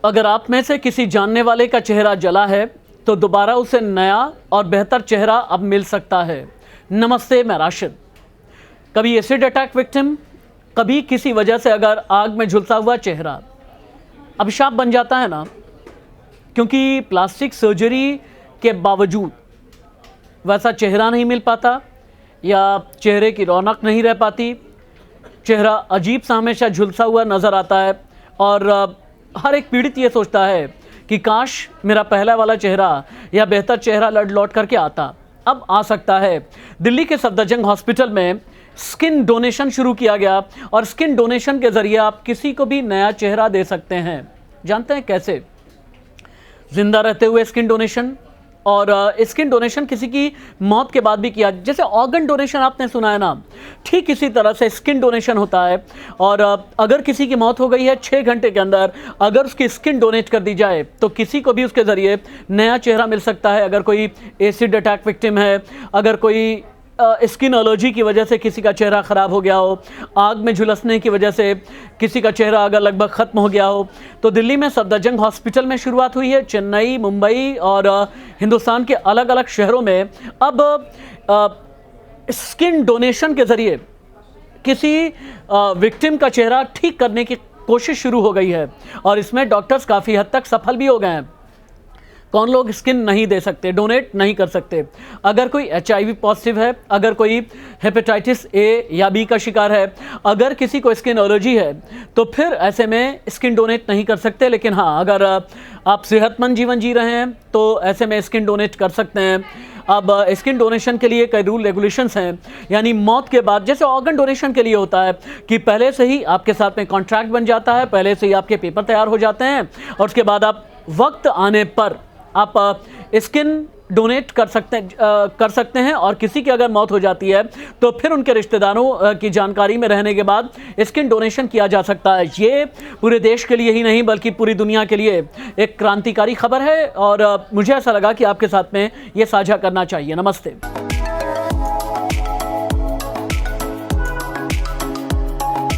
अगर आप में से किसी जानने वाले का चेहरा जला है तो दोबारा उसे नया और बेहतर चेहरा अब मिल सकता है। नमस्ते, मैं राशिद। कभी एसिड अटैक विक्टिम, कभी किसी वजह से अगर आग में झुलसा हुआ चेहरा अभिशाप बन जाता है ना, क्योंकि प्लास्टिक सर्जरी के बावजूद वैसा चेहरा नहीं मिल पाता या चेहरे की रौनक नहीं रह पाती। चेहरा अजीब सा हमेशा झुलसा हुआ नज़र आता है और हर एक पीड़ित ये सोचता है कि काश मेरा पहला वाला चेहरा या बेहतर चेहरा लौट करके आता। अब आ सकता है। दिल्ली के सफदरजंग हॉस्पिटल में स्किन डोनेशन शुरू किया गया और स्किन डोनेशन के ज़रिए आप किसी को भी नया चेहरा दे सकते हैं। जानते हैं कैसे? जिंदा रहते हुए स्किन डोनेशन, और स्किन डोनेशन किसी की मौत के बाद भी किया। जैसे ऑर्गन डोनेशन आपने सुना है ना, ठीक इसी तरह से स्किन डोनेशन होता है। और अगर किसी की मौत हो गई है 6 घंटे के अंदर अगर उसकी स्किन डोनेट कर दी जाए तो किसी को भी उसके ज़रिए नया चेहरा मिल सकता है। अगर कोई एसिड अटैक विक्टिम है, अगर कोई स्किन एलर्जी की वजह से किसी का चेहरा ख़राब हो गया हो, आग में झुलसने की वजह से किसी का चेहरा अगर लगभग ख़त्म हो गया हो, तो दिल्ली में सफदरजंग हॉस्पिटल में शुरुआत हुई है। चेन्नई, मुंबई और हिंदुस्तान के अलग अलग शहरों में अब स्किन डोनेशन के ज़रिए किसी विक्टिम का चेहरा ठीक करने की कोशिश शुरू हो गई है और इसमें डॉक्टर्स काफ़ी हद तक सफल भी हो गए हैं। कौन लोग स्किन नहीं दे सकते, डोनेट नहीं कर सकते? अगर कोई HIV पॉजिटिव है, अगर कोई हेपेटाइटिस A या B का शिकार है, अगर किसी को स्किन एलर्जी है, तो फिर ऐसे में स्किन डोनेट नहीं कर सकते। लेकिन हाँ, अगर आप सेहतमंद जीवन जी रहे हैं तो ऐसे में स्किन डोनेट कर सकते हैं। अब स्किन डोनेशन के लिए कई रूल रेगुलेशंस हैं, यानी मौत के बाद जैसे ऑर्गन डोनेशन के लिए होता है कि पहले से ही आपके साथ में कॉन्ट्रैक्ट बन जाता है, पहले से ही आपके पेपर तैयार हो जाते हैं और उसके बाद आप वक्त आने पर आप स्किन डोनेट कर सकते हैं। और किसी की अगर मौत हो जाती है तो फिर उनके रिश्तेदारों की जानकारी में रहने के बाद स्किन डोनेशन किया जा सकता है। ये पूरे देश के लिए ही नहीं बल्कि पूरी दुनिया के लिए एक क्रांतिकारी खबर है और मुझे ऐसा लगा कि आपके साथ में ये साझा करना चाहिए। नमस्ते।